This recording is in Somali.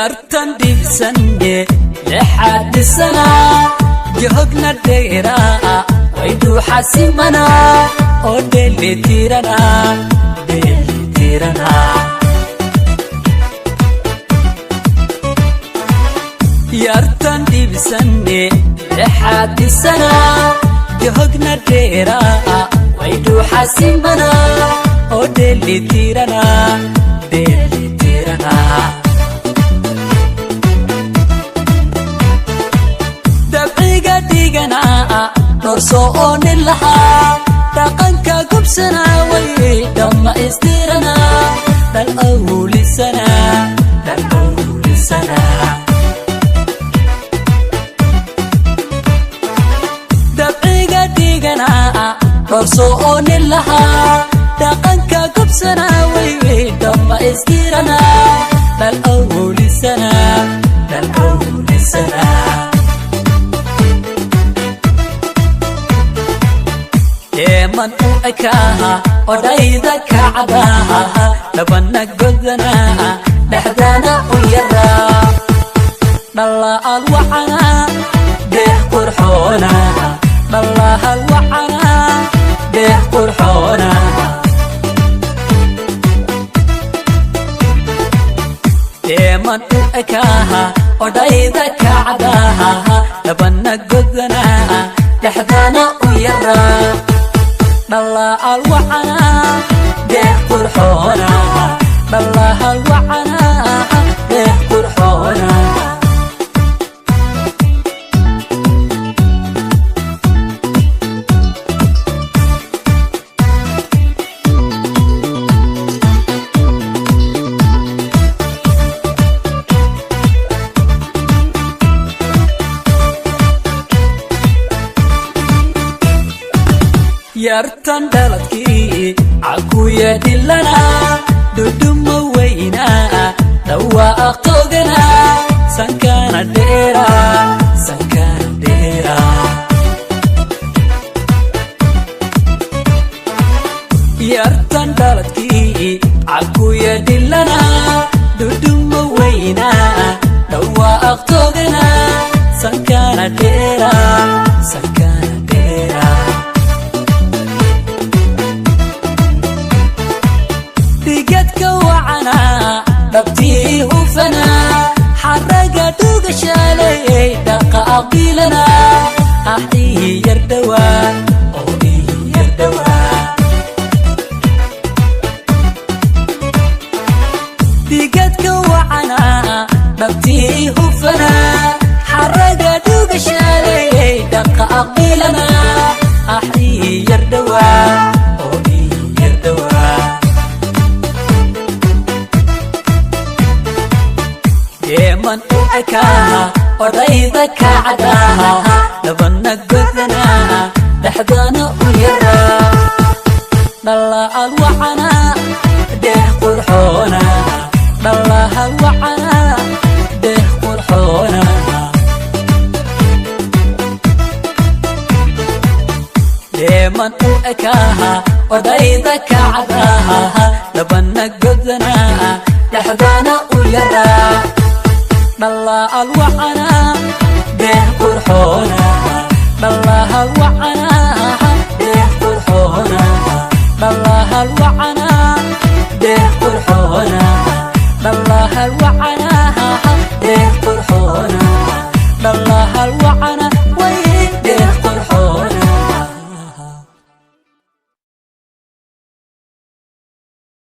yartan dhibsane lixaad sana jahogna dheera waydu xasimana oo dheelitirana yartan dhibsane lixaad sana jahogna dheera waydu xasimana oo dheelitirana dabciga dhigana norso on laha dhaqanka gubsana way dhamma istirana dal awlisana dabciga dhigana norso on laha dhaqanka gubsana way dhamma istirana dal awlisana man u ekaha odayda kacdaha labana godana dhaxdana u yara dhalla alwacana deeq qurxoona dhalla alwacana deeq qurxoona man u ekaha odayda kacdaha labana godana dhaxdana u yara dhalla alwacana deeq qurxoona dhalla alwacana deeq qurxoona yartan dhaladki akuya dilana duduma weyna dawa aqtogana sankana dheera yartan dhaladki akuya dilana duduma weyna dawa aqtogana sankana dheera digadka wacana dhabtii hufana xaraga dhuga shalay dhaqa aqilana ahii yardawa digadka wacana dhabtii hufana xaraga dhuga shalay dhaqa aqilana ahii yardawa man u ekaha odayda kacdaha labana godana dhaxdana u yara dhalla alwacana deeq qurxoona dhalla alwacana deeq qurxoona man u ekaha odayda kacdaha labana godana dhaxdana u yara dhalla alwacana deeq qurxoona dhalla alwacana deeq qurxoona dhalla alwacana deeq qurxoona dhalla alwacana